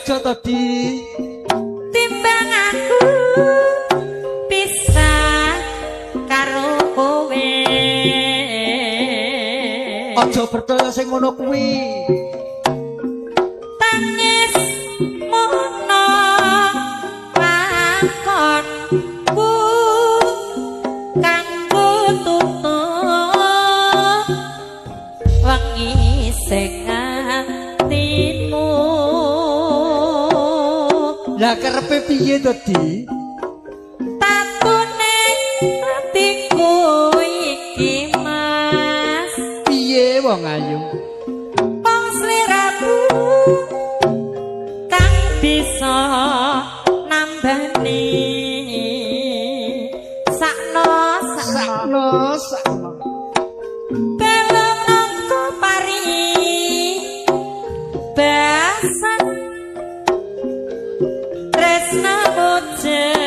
aja to Di timbang aku pisah karo kowe aja percaya sing ngono kuwi tangis mono lakonku kanggo tutup wengi sing atimu lah karepe piye to Di tatune atiku iki Mas piye wong ayu wong sliramu kang bisa nambani sakno belum nongko pari basan tresna bocah